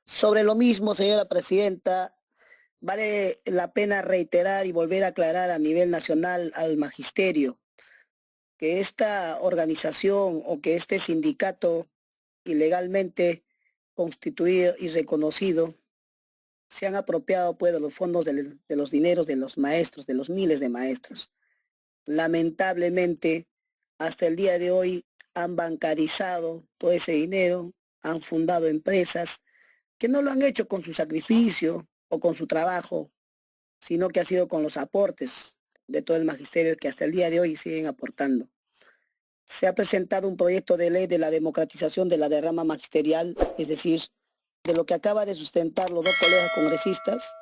Sobre lo mismo, señora presidenta, vale la pena reiterar y volver a aclarar a nivel nacional al magisterio que esta organización o que este sindicato ilegalmente constituido y reconocido se han apropiado pues de los fondos de los dineros de los maestros, de los miles de maestros. Lamentablemente, hasta el día de hoy han bancarizado todo ese dinero, han fundado empresas que no lo han hecho con su sacrificio o con su trabajo, sino que ha sido con los aportes de todo el magisterio que hasta el día de hoy siguen aportando. Se ha presentado un proyecto de ley de la democratización de la derrama magisterial, es decir, de lo que acaba de sustentar los dos colegas congresistas,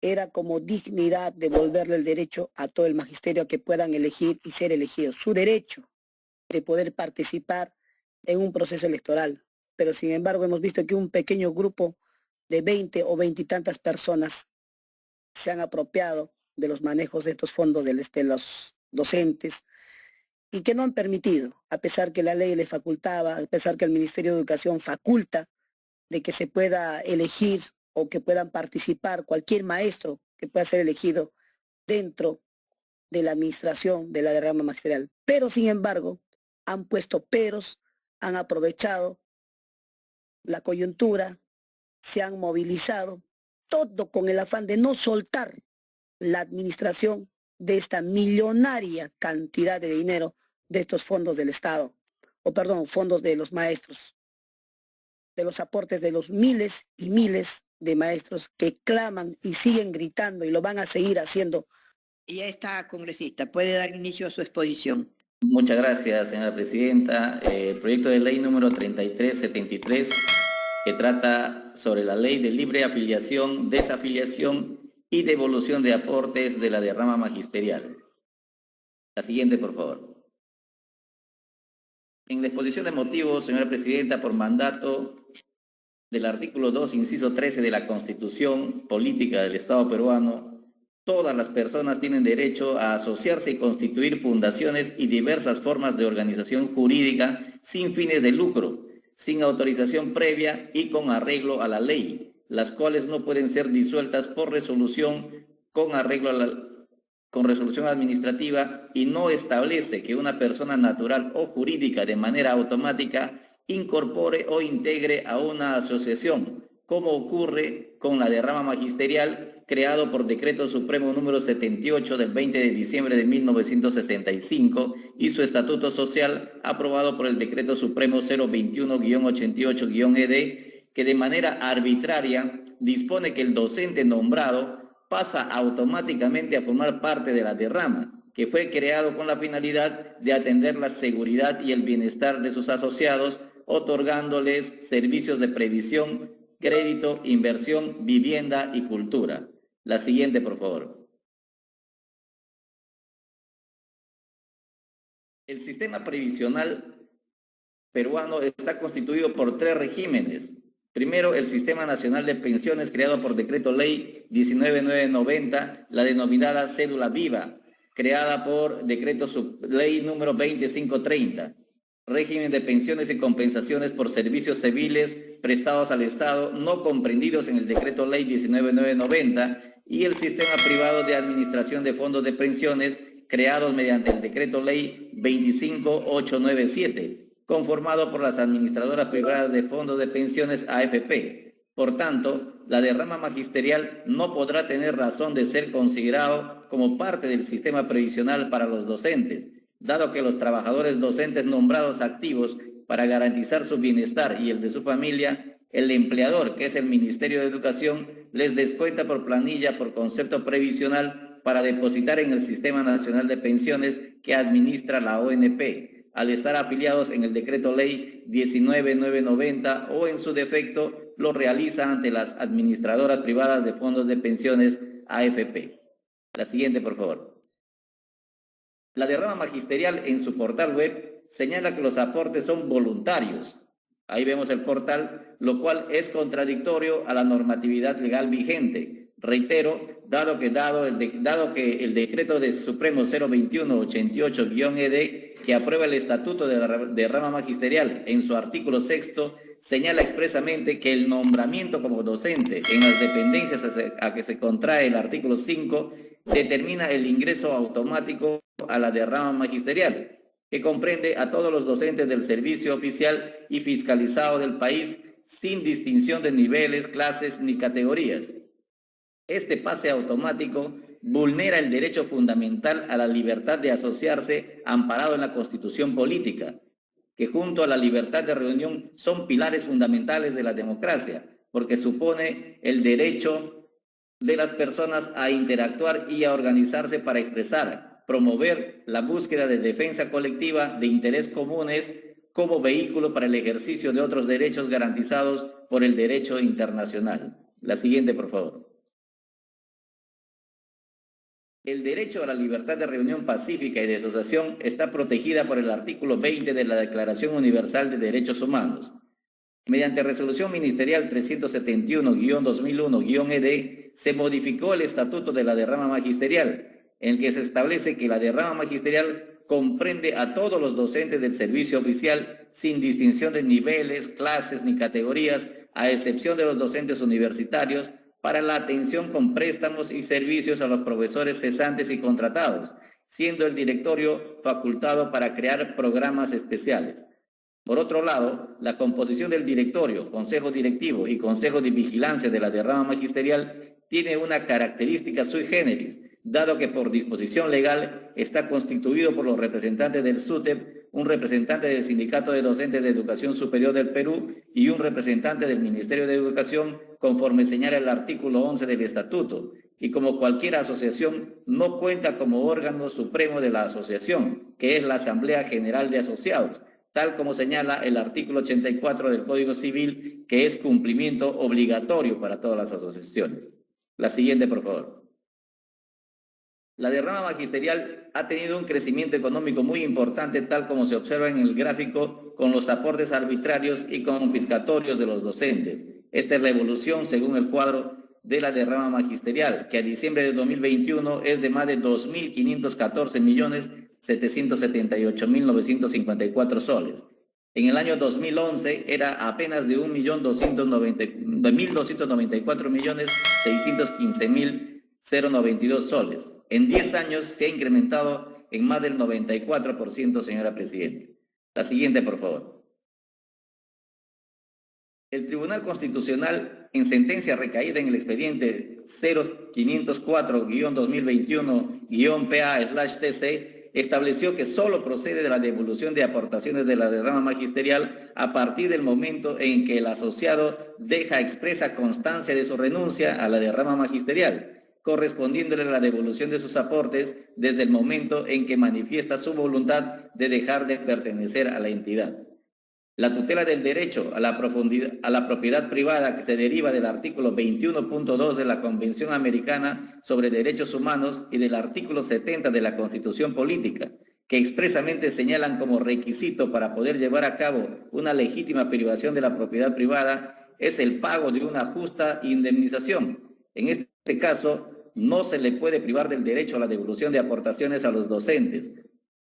era como dignidad devolverle el derecho a todo el magisterio a que puedan elegir y ser elegidos, su derecho de poder participar en un proceso electoral. Pero sin embargo hemos visto que un pequeño grupo de 20 o 20 y tantas personas se han apropiado de los manejos de estos fondos de los docentes y que no han permitido, a pesar que la ley le facultaba, a pesar que el Ministerio de Educación faculta de que se pueda elegir o que puedan participar cualquier maestro que pueda ser elegido dentro de la administración de la derrama magisterial. Pero sin embargo, han puesto peros, han aprovechado la coyuntura, se han movilizado, todo con el afán de no soltar la administración de esta millonaria cantidad de dinero de estos fondos del Estado, o perdón, fondos de los maestros, de los aportes de los miles y miles de maestros que claman y siguen gritando y lo van a seguir haciendo. Ya está, congresista, puede dar inicio a su exposición. Muchas gracias, señora presidenta. El proyecto de ley número 3373, que trata sobre la ley de libre afiliación, desafiliación y devolución de aportes de la derrama magisterial. La siguiente, por favor. En la exposición de motivos, señora presidenta, por mandato del artículo 2, inciso 13 de la Constitución Política del Estado peruano, todas las personas tienen derecho a asociarse y constituir fundaciones y diversas formas de organización jurídica sin fines de lucro, sin autorización previa y con arreglo a la ley, las cuales no pueden ser disueltas por resolución con arreglo a con resolución administrativa, y no establece que una persona natural o jurídica de manera automática incorpore o integre a una asociación, como ocurre con la derrama magisterial creado por Decreto Supremo número 78 del 20 de diciembre de 1965 y su Estatuto Social aprobado por el Decreto Supremo 021-88-ED, que de manera arbitraria dispone que el docente nombrado pasa automáticamente a formar parte de la derrama, que fue creado con la finalidad de atender la seguridad y el bienestar de sus asociados, otorgándoles servicios de previsión, crédito, inversión, vivienda y cultura. La siguiente, por favor. El sistema previsional peruano está constituido por 3 regímenes. Primero, el Sistema Nacional de Pensiones, creado por Decreto Ley 19990, la denominada Cédula Viva, creada por Decreto Ley número 2530. Régimen de pensiones y compensaciones por servicios civiles prestados al Estado, no comprendidos en el Decreto Ley 19990, y el Sistema Privado de Administración de Fondos de Pensiones, creados mediante el Decreto Ley 25897, conformado por las administradoras privadas de fondos de pensiones AFP. Por tanto, la derrama magisterial no podrá tener razón de ser considerado como parte del sistema previsional para los docentes, dado que los trabajadores docentes nombrados activos para garantizar su bienestar y el de su familia, el empleador, que es el Ministerio de Educación, les descuenta por planilla por concepto previsional para depositar en el Sistema Nacional de Pensiones que administra la ONP, al estar afiliados en el Decreto Ley 19990, o en su defecto lo realiza ante las administradoras privadas de fondos de pensiones AFP. La siguiente, por favor. La derrama magisterial en su portal web señala que los aportes son voluntarios. Ahí vemos el portal, lo cual es contradictorio a la normatividad legal vigente, Reitero, dado que el decreto del Supremo 021-88-ED, que aprueba el Estatuto de Rama Magisterial en su artículo 6º, señala expresamente que el nombramiento como docente en las dependencias a que se contrae el artículo 5 determina el ingreso automático a la de rama magisterial, que comprende a todos los docentes del servicio oficial y fiscalizado del país, sin distinción de niveles, clases ni categorías. Este pase automático vulnera el derecho fundamental a la libertad de asociarse amparado en la Constitución política, que junto a la libertad de reunión son pilares fundamentales de la democracia, porque supone el derecho de las personas a interactuar y a organizarse para expresar, promover la búsqueda de defensa colectiva de interés comunes como vehículo para el ejercicio de otros derechos garantizados por el derecho internacional. La siguiente, por favor. El derecho a la libertad de reunión pacífica y de asociación está protegida por el artículo 20 de la Declaración Universal de Derechos Humanos. Mediante resolución ministerial 371-2001-ED, se modificó el Estatuto de la Derrama Magisterial, en el que se establece que la derrama magisterial comprende a todos los docentes del servicio oficial, sin distinción de niveles, clases ni categorías, a excepción de los docentes universitarios, para la atención con préstamos y servicios a los profesores cesantes y contratados, siendo el directorio facultado para crear programas especiales. Por otro lado, la composición del directorio, consejo directivo y consejo de vigilancia de la derrama magisterial tiene una característica sui generis, dado que por disposición legal está constituido por los representantes del SUTEP, un representante del Sindicato de Docentes de Educación Superior del Perú y un representante del Ministerio de Educación, conforme señala el artículo 11 del Estatuto, y como cualquier asociación no cuenta como órgano supremo de la asociación, que es la Asamblea General de Asociados, tal como señala el artículo 84 del Código Civil, que es cumplimiento obligatorio para todas las asociaciones. La siguiente, por favor. La derrama magisterial ha tenido un crecimiento económico muy importante, tal como se observa en el gráfico, con los aportes arbitrarios y confiscatorios de los docentes. Esta es la evolución según el cuadro de la derrama magisterial, que a diciembre de 2021 es de más de 2.514.778.954 soles. En el año 2011 era apenas de 1.294.615.092 soles. En 10 años se ha incrementado en más del 94%, señora Presidenta. La siguiente, por favor. El Tribunal Constitucional, en sentencia recaída en el expediente 0504-2021-PA/TC, estableció que solo procede de la devolución de aportaciones de la derrama magisterial a partir del momento en que el asociado deja expresa constancia de su renuncia a la derrama magisterial, correspondiéndole la devolución de sus aportes desde el momento en que manifiesta su voluntad de dejar de pertenecer a la entidad. La tutela del derecho a la propiedad privada, que se deriva del artículo 21.2 de la Convención Americana sobre Derechos Humanos y del artículo 70 de la Constitución Política, que expresamente señalan como requisito para poder llevar a cabo una legítima privación de la propiedad privada, es el pago de una justa indemnización. En este caso, no se le puede privar del derecho a la devolución de aportaciones a los docentes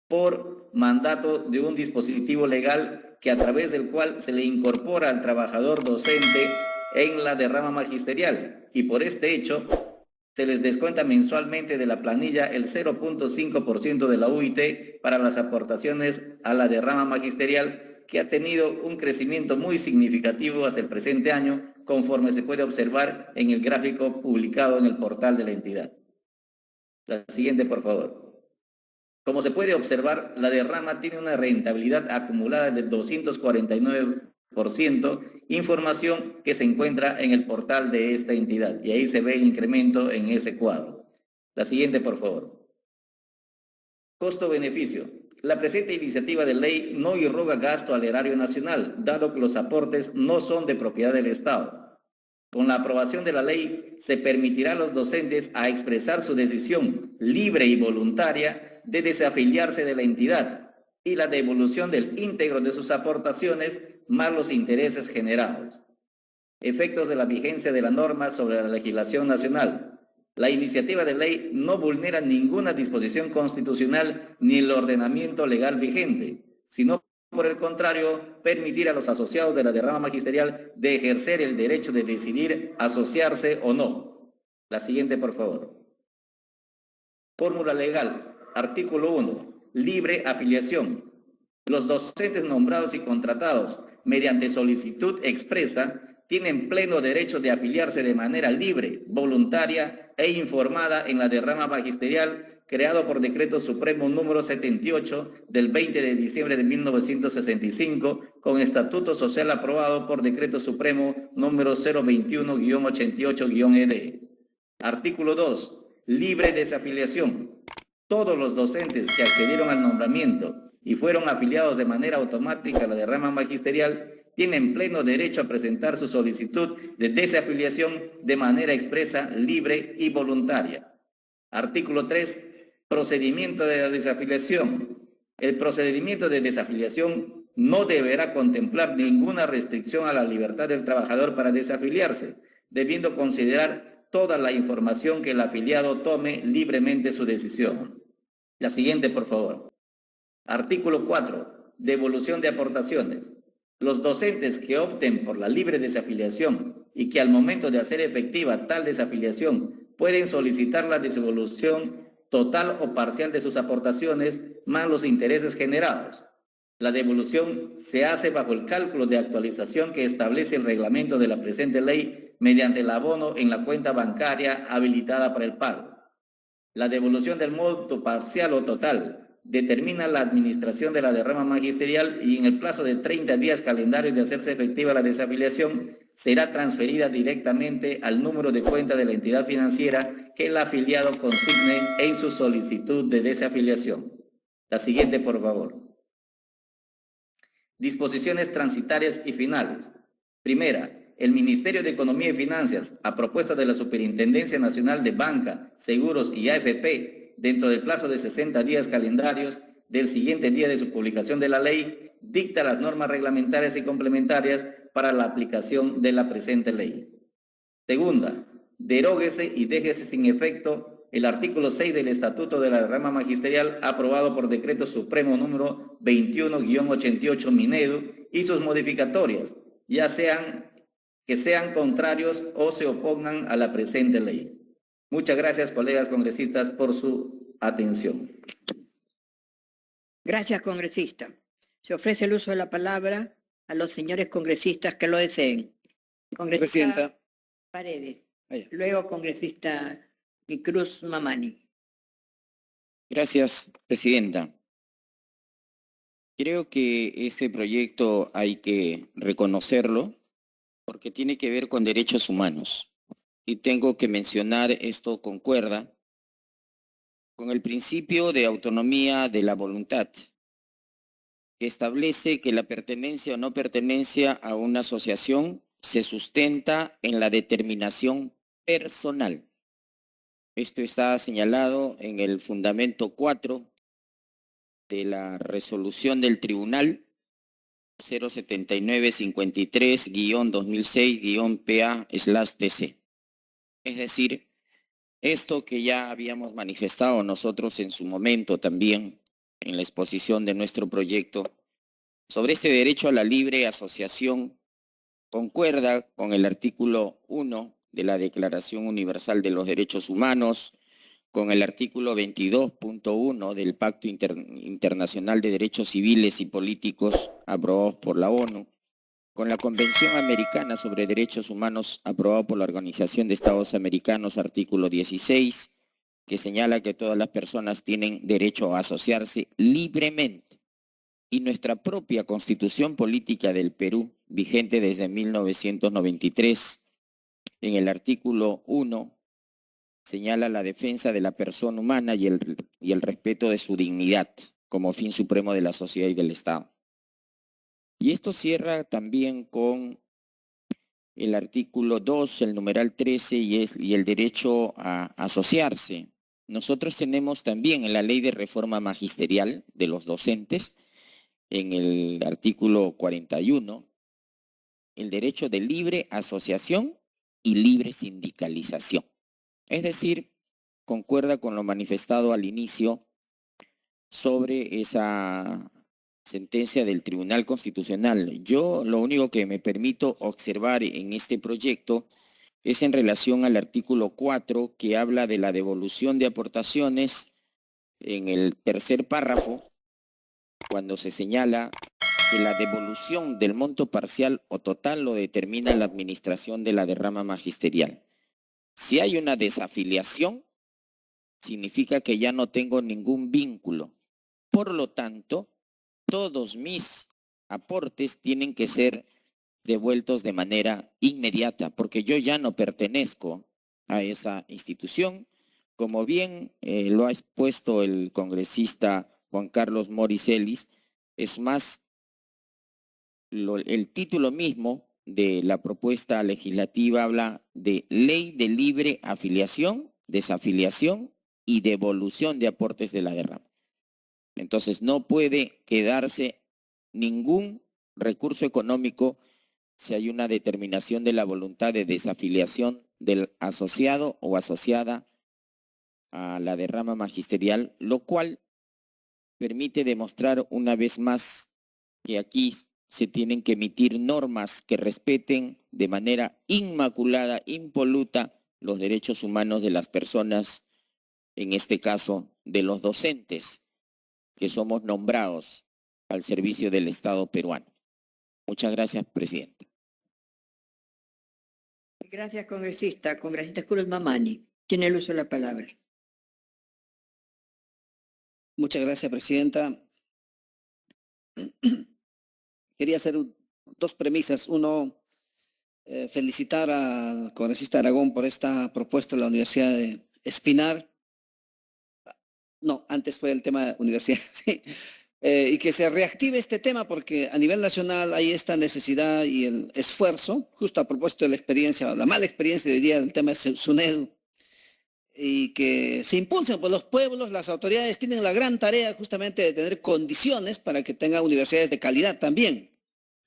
por mandato de un dispositivo legal que a través del cual se le incorpora al trabajador docente en la derrama magisterial, y por este hecho se les descuenta mensualmente de la planilla el 0.5% de la UIT para las aportaciones a la derrama magisterial, que ha tenido un crecimiento muy significativo hasta el presente año, conforme se puede observar en el gráfico publicado en el portal de la entidad. La siguiente, por favor. Como se puede observar, la derrama tiene una rentabilidad acumulada de 249%, información que se encuentra en el portal de esta entidad, y ahí se ve el incremento en ese cuadro. La siguiente, por favor. Costo-beneficio. La presente iniciativa de ley no irroga gasto al erario nacional, dado que los aportes no son de propiedad del Estado. Con la aprobación de la ley, se permitirá a los docentes a expresar su decisión libre y voluntaria de desafiliarse de la entidad y la devolución del íntegro de sus aportaciones más los intereses generados. Efectos de la vigencia de la norma sobre la legislación nacional. La iniciativa de ley no vulnera ninguna disposición constitucional ni el ordenamiento legal vigente, sino por el contrario, permitir a los asociados de la derrama magisterial de ejercer el derecho de decidir asociarse o no. La siguiente, por favor. Fórmula legal. Artículo 1. Libre afiliación. Los docentes nombrados y contratados mediante solicitud expresa tienen pleno derecho de afiliarse de manera libre, voluntaria e informada en la derrama magisterial creado por Decreto Supremo número 78 del 20 de diciembre de 1965, con Estatuto Social aprobado por Decreto Supremo número 021-88-ED. Artículo 2. Libre desafiliación. Todos los docentes que accedieron al nombramiento y fueron afiliados de manera automática a la derrama magisterial tienen pleno derecho a presentar su solicitud de desafiliación de manera expresa, libre y voluntaria. Artículo 3. Procedimiento de la desafiliación. El procedimiento de desafiliación no deberá contemplar ninguna restricción a la libertad del trabajador para desafiliarse, debiendo considerar toda la información que el afiliado tome libremente su decisión. La siguiente, por favor. Artículo 4. Devolución de aportaciones. Los docentes que opten por la libre desafiliación y que al momento de hacer efectiva tal desafiliación pueden solicitar la devolución total o parcial de sus aportaciones más los intereses generados. La devolución se hace bajo el cálculo de actualización que establece el reglamento de la presente ley mediante el abono en la cuenta bancaria habilitada para el pago. La devolución del monto parcial o total determina la administración de la derrama magisterial y en el plazo de 30 días calendarios de hacerse efectiva la desafiliación será transferida directamente al número de cuenta de la entidad financiera que el afiliado consigne en su solicitud de desafiliación. La siguiente, por favor. Disposiciones transitarias y finales. Primera, el Ministerio de Economía y Finanzas, a propuesta de la Superintendencia Nacional de Banca, Seguros y AFP, dentro del plazo de 60 días calendarios del siguiente día de su publicación de la ley, dicta las normas reglamentarias y complementarias para la aplicación de la presente ley. Segunda, deróguese y déjese sin efecto el artículo 6 del Estatuto de la Derrama Magisterial aprobado por Decreto Supremo número 21-88 Minedu y sus modificatorias, ya sean que sean contrarios o se opongan a la presente ley. Muchas gracias, colegas congresistas, por su atención. Gracias, congresista. Se ofrece el uso de la palabra a los señores congresistas que lo deseen. Congresista Presidenta. Paredes. Vaya. Luego, congresista Cruz Mamani. Gracias, Presidenta. Creo que este proyecto hay que reconocerlo porque tiene que ver con derechos humanos. Y tengo que mencionar, esto concuerda con el principio de autonomía de la voluntad, que establece que la pertenencia o no pertenencia a una asociación se sustenta en la determinación personal. Esto está señalado en el fundamento 4 de la resolución del Tribunal 07953-2006-PA/TC. Es decir, esto que ya habíamos manifestado nosotros en su momento también en la exposición de nuestro proyecto sobre este derecho a la libre asociación concuerda con el artículo 1 de la Declaración Universal de los Derechos Humanos, con el artículo 22.1 del Pacto Internacional de Derechos Civiles y Políticos aprobados por la ONU, con la Convención Americana sobre Derechos Humanos aprobada por la Organización de Estados Americanos, artículo 16, que señala que todas las personas tienen derecho a asociarse libremente. Y nuestra propia Constitución Política del Perú, vigente desde 1993, en el artículo 1, señala la defensa de la persona humana y el respeto de su dignidad como fin supremo de la sociedad y del Estado. Y esto cierra también con el artículo 2, el numeral 13 y el derecho a asociarse. Nosotros tenemos también en la Ley de Reforma Magisterial de los Docentes, en el artículo 41, el derecho de libre asociación y libre sindicalización. Es decir, concuerda con lo manifestado al inicio sobre esa sentencia del Tribunal Constitucional. Yo lo único que me permito observar en este proyecto es en relación al artículo 4 que habla de la devolución de aportaciones en el tercer párrafo, cuando se señala que la devolución del monto parcial o total lo determina la administración de la derrama magisterial. Si hay una desafiliación, significa que ya no tengo ningún vínculo. Por lo tanto, todos mis aportes tienen que ser devueltos de manera inmediata, porque yo ya no pertenezco a esa institución. Como bien lo ha expuesto el congresista Juan Carlos Moricelis, es más, el título mismo de la propuesta legislativa habla de Ley de Libre Afiliación, Desafiliación y Devolución de Aportes de la derrama. Entonces no puede quedarse ningún recurso económico si hay una determinación de la voluntad de desafiliación del asociado o asociada a la derrama magisterial, lo cual permite demostrar una vez más que aquí se tienen que emitir normas que respeten de manera inmaculada, impoluta, los derechos humanos de las personas, en este caso de los docentes, que somos nombrados al servicio del Estado peruano. Muchas gracias, presidente. Gracias, congresista. Congresista Cruz Mamani, tiene el uso de la palabra. Muchas gracias, presidenta. Quería hacer dos premisas. Uno, felicitar al congresista Aragón por esta propuesta de la Universidad de Espinar. No, antes fue el tema de universidad, sí. Y que se reactive este tema porque a nivel nacional hay esta necesidad y el esfuerzo, justo a propósito de la experiencia, la mala experiencia de hoy día del tema de SUNEDU, y que se impulsen, pues los pueblos, las autoridades tienen la gran tarea justamente de tener condiciones para que tengan universidades de calidad también.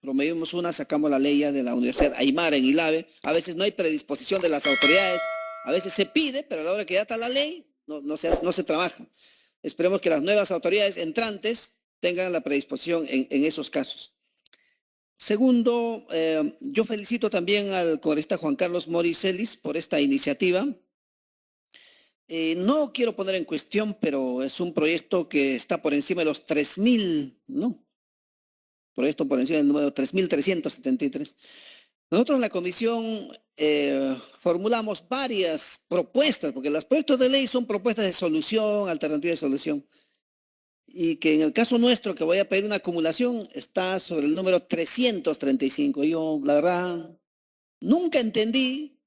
Promovimos una, sacamos la ley ya de la Universidad Aymara en Ilave, a veces no hay predisposición de las autoridades, a veces se pide, pero a la hora que ya está la ley, no se trabaja. Esperemos que las nuevas autoridades entrantes tengan la predisposición en esos casos. Segundo, yo felicito también al congresista Juan Carlos Moricelis por esta iniciativa. No quiero poner en cuestión, pero es un proyecto que está por encima de los 3.000, ¿no? Proyecto por encima del número 3.373. Nosotros en la comisión formulamos varias propuestas, porque los proyectos de ley son propuestas de solución, alternativas de solución. Y que en el caso nuestro, que voy a pedir una acumulación, está sobre el número 335. Yo, la verdad, nunca entendí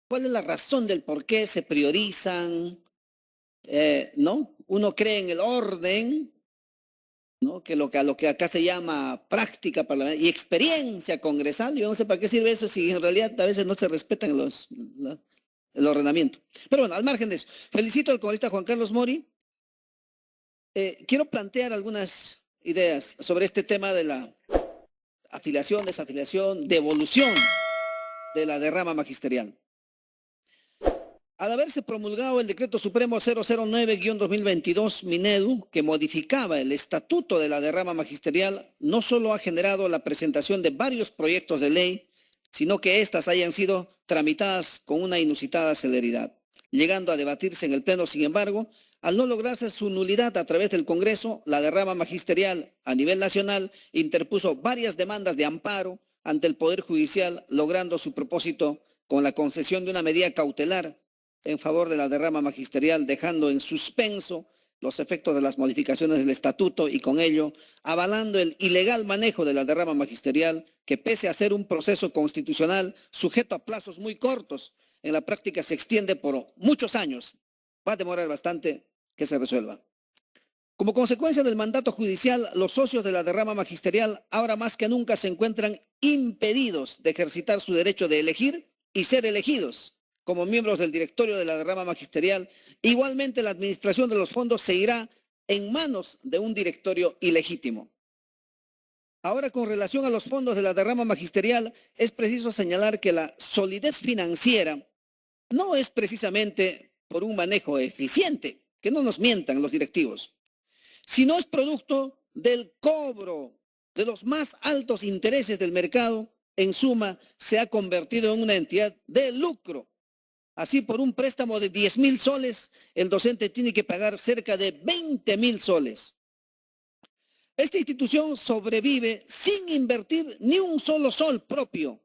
cuál es la razón del por qué se priorizan, ¿no? Uno cree en el orden, ¿no? Que lo que acá se llama práctica parlamentaria y experiencia congresal. Yo no sé para qué sirve eso si en realidad a veces no se respetan el ordenamiento. Pero bueno, al margen de eso, felicito al congresista Juan Carlos Mori. Quiero plantear algunas ideas sobre este tema de la afiliación, desafiliación, devolución de la derrama magisterial. Al haberse promulgado el Decreto Supremo 009-2022 Minedu, que modificaba el estatuto de la derrama magisterial, no solo ha generado la presentación de varios proyectos de ley, sino que éstas hayan sido tramitadas con una inusitada celeridad, llegando a debatirse en el Pleno. Sin embargo, al no lograrse su nulidad a través del Congreso, la derrama magisterial a nivel nacional interpuso varias demandas de amparo ante el Poder Judicial, logrando su propósito con la concesión de una medida cautelar en favor de la derrama magisterial, dejando en suspenso los efectos de las modificaciones del estatuto y con ello avalando el ilegal manejo de la derrama magisterial que, pese a ser un proceso constitucional sujeto a plazos muy cortos, en la práctica se extiende por muchos años. Va a demorar bastante que se resuelva. Como consecuencia del mandato judicial, los socios de la derrama magisterial ahora más que nunca se encuentran impedidos de ejercitar su derecho de elegir y ser elegidos como miembros del directorio de la derrama magisterial. Igualmente, la administración de los fondos seguirá en manos de un directorio ilegítimo. Ahora, con relación a los fondos de la derrama magisterial, es preciso señalar que la solidez financiera no es precisamente por un manejo eficiente, que no nos mientan los directivos, sino es producto del cobro de los más altos intereses del mercado. En suma, se ha convertido en una entidad de lucro. Así, por un préstamo de 10.000 soles, el docente tiene que pagar cerca de 20.000 soles. Esta institución sobrevive sin invertir ni un solo sol propio,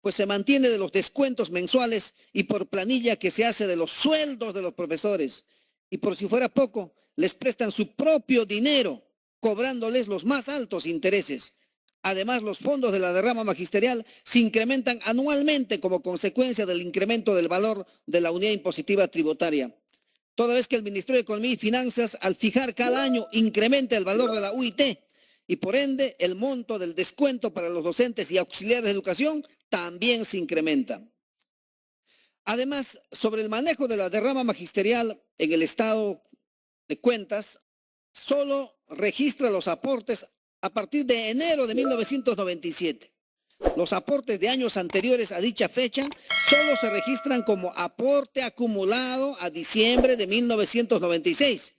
pues se mantiene de los descuentos mensuales y por planilla que se hace de los sueldos de los profesores. Y por si fuera poco, les prestan su propio dinero, cobrándoles los más altos intereses. Además, los fondos de la derrama magisterial se incrementan anualmente como consecuencia del incremento del valor de la unidad impositiva tributaria. Toda vez que el Ministerio de Economía y Finanzas, al fijar cada año, incrementa el valor de la UIT y por ende el monto del descuento para los docentes y auxiliares de educación también se incrementa. Además, sobre el manejo de la derrama magisterial en el estado de cuentas, solo registra los aportes a partir de enero de 1997. Los aportes de años anteriores a dicha fecha solo se registran como aporte acumulado a diciembre de 1996.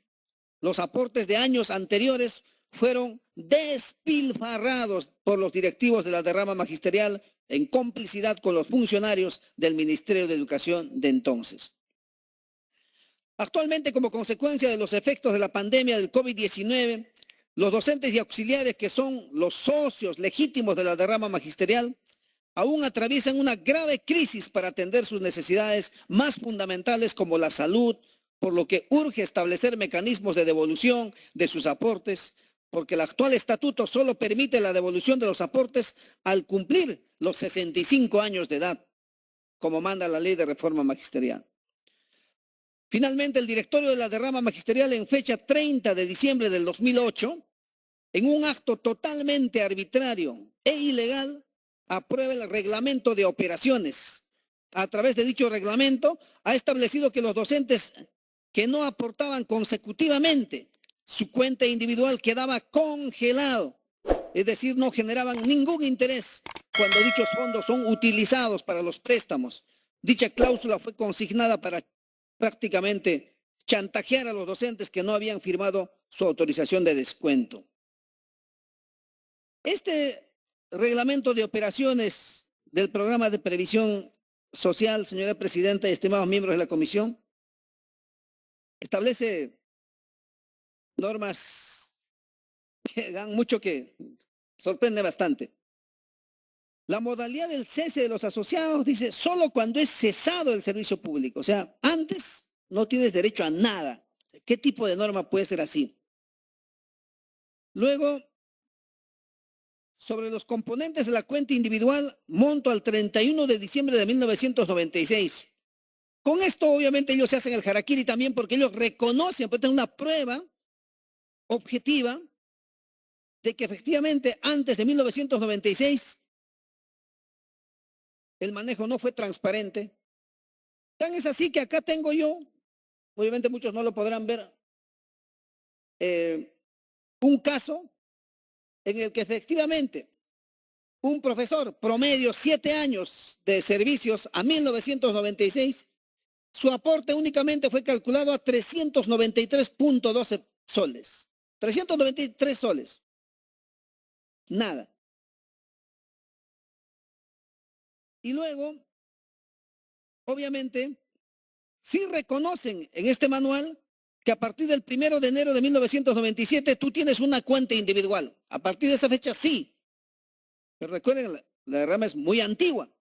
Los aportes de años anteriores fueron despilfarrados por los directivos de la derrama magisterial en complicidad con los funcionarios del Ministerio de Educación de entonces. Actualmente, como consecuencia de los efectos de la pandemia del COVID-19, los docentes y auxiliares, que son los socios legítimos de la derrama magisterial, aún atraviesan una grave crisis para atender sus necesidades más fundamentales como la salud, por lo que urge establecer mecanismos de devolución de sus aportes, porque el actual estatuto solo permite la devolución de los aportes al cumplir los 65 años de edad, como manda la ley de reforma magisterial. Finalmente, el directorio de la derrama magisterial, en fecha 30 de diciembre del 2008, en un acto totalmente arbitrario e ilegal, aprueba el reglamento de operaciones. A través de dicho reglamento, ha establecido que los docentes que no aportaban consecutivamente, su cuenta individual quedaba congelado, es decir, no generaban ningún interés cuando dichos fondos son utilizados para los préstamos. Dicha cláusula fue consignada para prácticamente chantajear a los docentes que no habían firmado su autorización de descuento. Este reglamento de operaciones del programa de previsión social, señora presidenta y estimados miembros de la comisión, establece normas que dan mucho, que sorprende bastante. La modalidad del cese de los asociados dice solo cuando es cesado el servicio público. O sea, antes no tienes derecho a nada. ¿Qué tipo de norma puede ser así? Luego, sobre los componentes de la cuenta individual, monto al 31 de diciembre de 1996. Con esto, obviamente, ellos se hacen el harakiri también porque ellos reconocen, pues, una prueba objetiva de que efectivamente antes de 1996 el manejo no fue transparente. Tan es así que acá tengo yo, obviamente muchos no lo podrán ver, un caso en el que efectivamente un profesor promedio 7 años de servicios a 1996, su aporte únicamente fue calculado a 393.12 soles. 393 soles. Nada. Y luego, obviamente, sí reconocen en este manual que a partir del 1 de enero de 1997 tú tienes una cuenta individual. A partir de esa fecha sí. Pero recuerden, la derrama es muy antigua.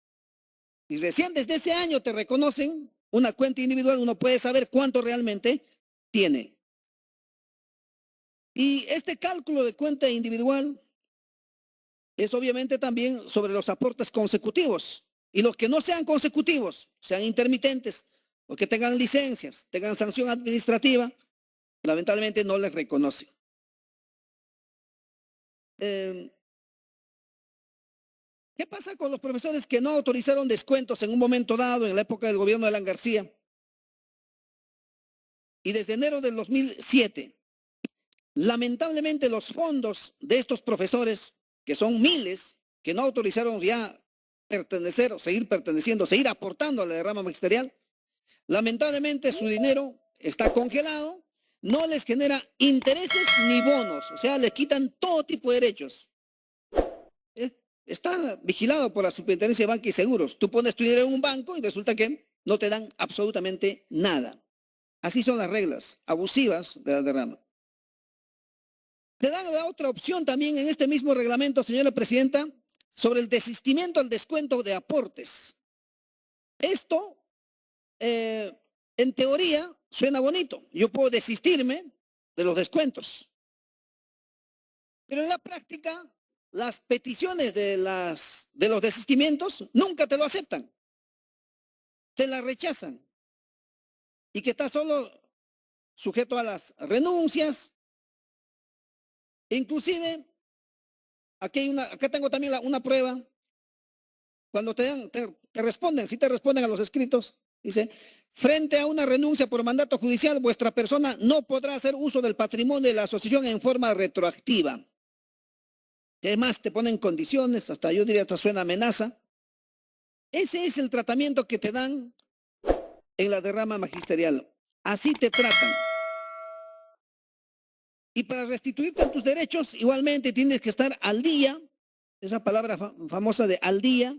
Y recién desde ese año te reconocen una cuenta individual, uno puede saber cuánto realmente tiene. Y este cálculo de cuenta individual es obviamente también sobre los aportes consecutivos. Y los que no sean consecutivos, sean intermitentes, o que tengan licencias, tengan sanción administrativa, lamentablemente no les reconoce. ¿Qué pasa con los profesores que no autorizaron descuentos en un momento dado, en la época del gobierno de Alan García? Y desde enero del 2007, lamentablemente los fondos de estos profesores que son miles, que no autorizaron ya pertenecer o seguir perteneciendo, seguir aportando a la derrama magisterial, lamentablemente su dinero está congelado, no les genera intereses ni bonos, o sea, les quitan todo tipo de derechos. Está vigilado por la Superintendencia de Banca y Seguros. Tú pones tu dinero en un banco y resulta que no te dan absolutamente nada. Así son las reglas abusivas de la derrama. Le dan la otra opción también en este mismo reglamento, señora presidenta, sobre el desistimiento al descuento de aportes. Esto, en teoría, suena bonito. Yo puedo desistirme de los descuentos. Pero en la práctica, las peticiones de los desistimientos nunca te lo aceptan. Te la rechazan. Y que está solo sujeto a las renuncias. Inclusive, acá tengo también una prueba. Cuando te responden, si te responden a los escritos, dice, frente a una renuncia por mandato judicial, vuestra persona no podrá hacer uso del patrimonio de la asociación en forma retroactiva. Además, te ponen condiciones, hasta yo diría, hasta suena amenaza. Ese es el tratamiento que te dan en la derrama magisterial. Así te tratan. Y para restituirte tus derechos, igualmente tienes que estar al día, esa palabra famosa de al día.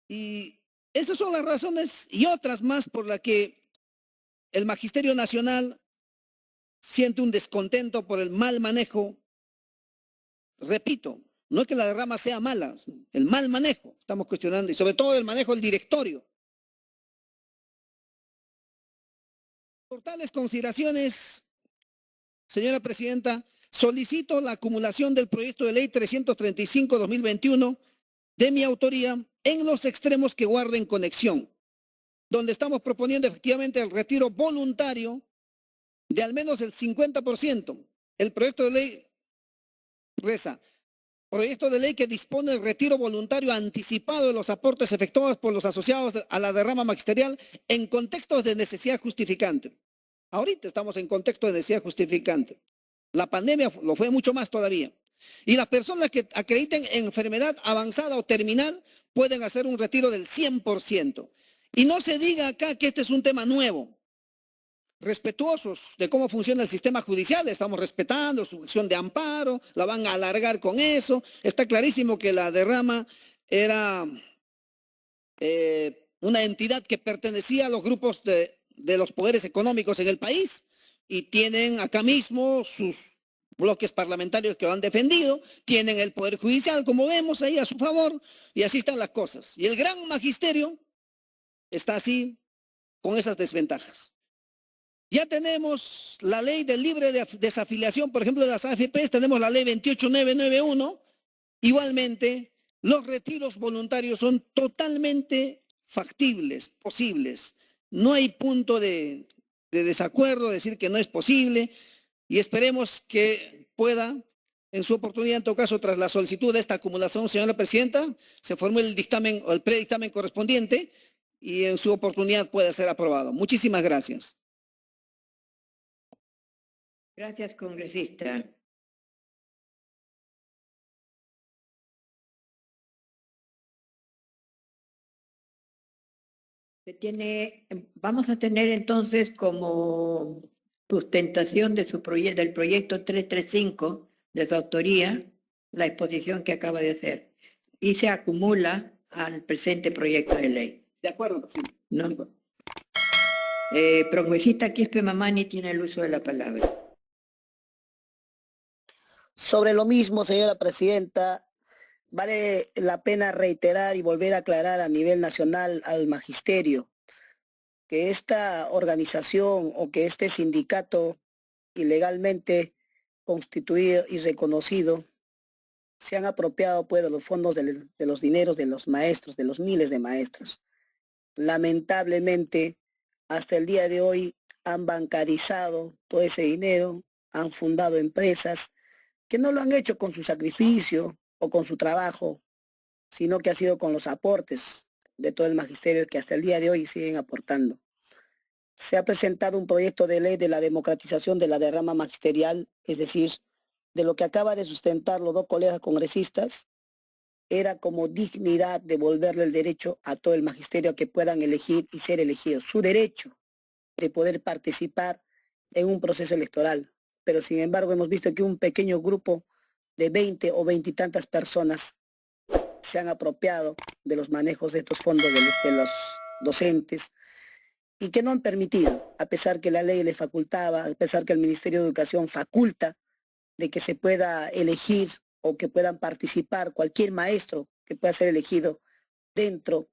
Y esas son las razones y otras más por las que el Magisterio Nacional siente un descontento por el mal manejo. Repito, no es que la derrama sea mala, el mal manejo estamos cuestionando y sobre todo el manejo del directorio. Por tales consideraciones, señora presidenta, solicito la acumulación del proyecto de ley 335-2021 de mi autoría en los extremos que guarden conexión, donde estamos proponiendo efectivamente el retiro voluntario de al menos el 50%. El proyecto de ley reza, proyecto de ley que dispone el retiro voluntario anticipado de los aportes efectuados por los asociados a la derrama magisterial en contextos de necesidad justificante. Ahorita estamos en contexto de necesidad justificante. La pandemia lo fue mucho más todavía. Y las personas que acrediten enfermedad avanzada o terminal pueden hacer un retiro del 100%. Y no se diga acá que este es un tema nuevo. Respetuosos de cómo funciona el sistema judicial, estamos respetando su acción de amparo, la van a alargar con eso. Está clarísimo que la derrama era una entidad que pertenecía a los grupos de los poderes económicos en el país y tienen acá mismo sus bloques parlamentarios que lo han defendido, tienen el Poder Judicial, como vemos ahí, a su favor, y así están las cosas. Y el gran magisterio está así, con esas desventajas. Ya tenemos la ley de libre desafiliación, por ejemplo, de las AFPs, tenemos la ley 28991. Igualmente, los retiros voluntarios son totalmente factibles, posibles. No hay punto de desacuerdo, decir que no es posible, y esperemos que pueda, en su oportunidad, en todo caso, tras la solicitud de esta acumulación, señora presidenta, se formule el dictamen o el predictamen correspondiente y en su oportunidad pueda ser aprobado. Muchísimas gracias. Gracias, congresista. Vamos a tener entonces como sustentación de del proyecto 335 de su autoría la exposición que acaba de hacer y se acumula al presente proyecto de ley. De acuerdo, presidente. ¿No? Congresista Quispe Mamani tiene el uso de la palabra. Sobre lo mismo, señora presidenta, vale la pena reiterar y volver a aclarar a nivel nacional al magisterio que esta organización o que este sindicato ilegalmente constituido y reconocido se han apropiado pues de los fondos de los dineros de los maestros, de los miles de maestros. Lamentablemente, hasta el día de hoy han bancarizado todo ese dinero, han fundado empresas que no lo han hecho con su sacrificio o con su trabajo, sino que ha sido con los aportes de todo el magisterio que hasta el día de hoy siguen aportando. Se ha presentado un proyecto de ley de la democratización de la derrama magisterial, es decir, de lo que acaba de sustentar los dos colegas congresistas era como dignidad devolverle el derecho a todo el magisterio a que puedan elegir y ser elegidos, su derecho de poder participar en un proceso electoral. Pero sin embargo hemos visto que un pequeño grupo de 20 o 20 y tantas personas se han apropiado de los manejos de estos fondos de los docentes y que no han permitido, a pesar que la ley le facultaba, a pesar que el Ministerio de Educación faculta de que se pueda elegir o que puedan participar cualquier maestro que pueda ser elegido dentro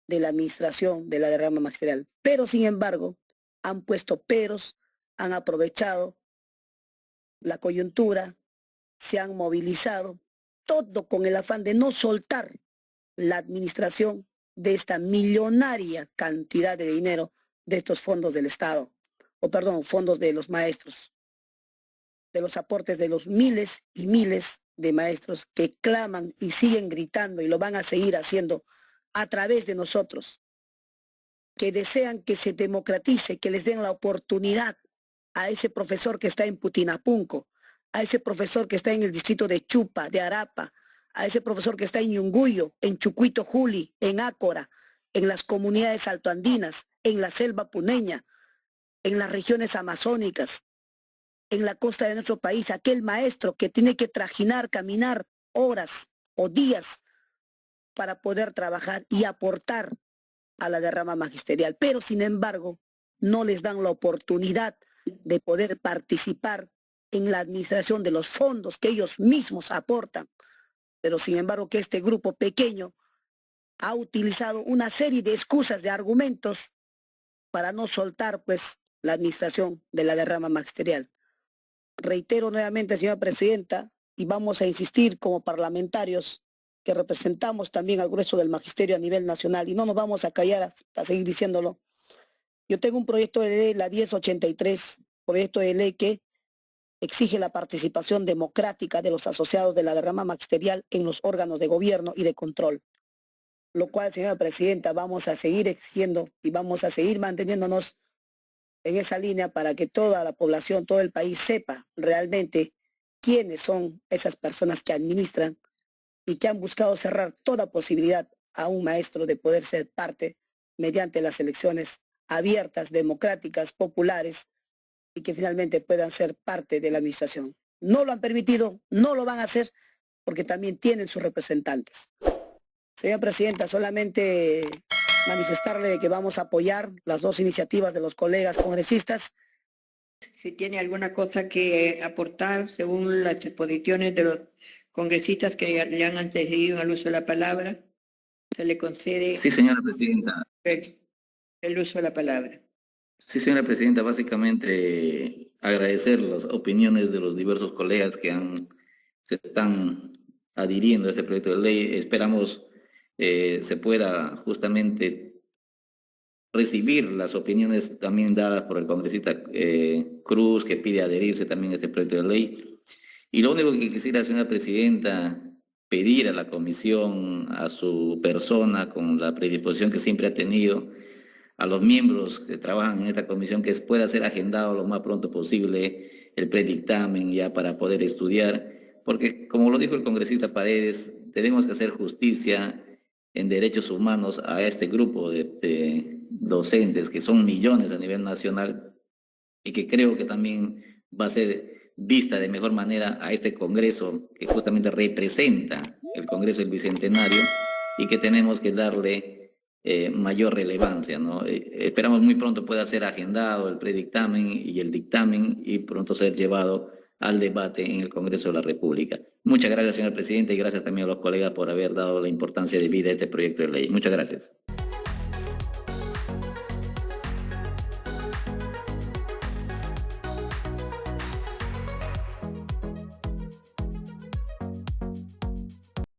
de la administración de la derrama magisterial. Pero sin embargo, han puesto peros, han aprovechado la coyuntura, se han movilizado, todo con el afán de no soltar la administración de esta millonaria cantidad de dinero de estos fondos del Estado, o perdón, fondos de los maestros, de los aportes de los miles y miles de maestros que claman y siguen gritando y lo van a seguir haciendo a través de nosotros, que desean que se democratice, que les den la oportunidad a ese profesor que está en Putinapunco, a ese profesor que está en el distrito de Chupa, de Arapa, a ese profesor que está en Yunguyo, en Chucuito Juli, en Ácora, en las comunidades altoandinas, en la selva puneña, en las regiones amazónicas, en la costa de nuestro país, aquel maestro que tiene que trajinar, caminar horas o días para poder trabajar y aportar a la derrama magisterial. Pero sin embargo, no les dan la oportunidad de poder participar en la administración de los fondos que ellos mismos aportan. Pero sin embargo que este grupo pequeño ha utilizado una serie de excusas, de argumentos para no soltar pues la administración de la derrama magisterial. Reitero nuevamente, señora presidenta, y vamos a insistir como parlamentarios que representamos también al grueso del magisterio a nivel nacional y no nos vamos a callar hasta seguir diciéndolo. Yo tengo un proyecto de ley, la 1083, proyecto de ley que exige la participación democrática de los asociados de la derrama magisterial en los órganos de gobierno y de control. Lo cual, señora presidenta, vamos a seguir exigiendo y vamos a seguir manteniéndonos en esa línea para que toda la población, todo el país sepa realmente quiénes son esas personas que administran y que han buscado cerrar toda posibilidad a un maestro de poder ser parte mediante las elecciones abiertas, democráticas, populares y que finalmente puedan ser parte de la administración. No lo han permitido, no lo van a hacer porque también tienen sus representantes. Señora presidenta, solamente manifestarle que vamos a apoyar las dos iniciativas de los colegas congresistas. Si tiene alguna cosa que aportar según las exposiciones de los congresistas que le han antecedido al uso de la palabra, se le concede Sí, señora presidenta. el uso de la palabra. Sí, señora presidenta, básicamente agradecer las opiniones de los diversos colegas que se están adhiriendo a este proyecto de ley. Esperamos se pueda justamente recibir las opiniones también dadas por el congresista Cruz, que pide adherirse también a este proyecto de ley. Y lo único que quisiera, señora presidenta, pedir a la comisión, a su persona, con la predisposición que siempre ha tenido, a los miembros que trabajan en esta comisión, que pueda ser agendado lo más pronto posible el predictamen ya para poder estudiar, porque como lo dijo el congresista Paredes, tenemos que hacer justicia en derechos humanos a este grupo de docentes, que son millones a nivel nacional, y que creo que también va a ser vista de mejor manera a este Congreso, que justamente representa el Congreso del Bicentenario, y que tenemos que darle mayor relevancia, ¿no? Esperamos muy pronto pueda ser agendado el predictamen y el dictamen y pronto ser llevado al debate en el Congreso de la República. Muchas gracias, señor presidente, y gracias también a los colegas por haber dado la importancia de vida a este proyecto de ley. Muchas gracias.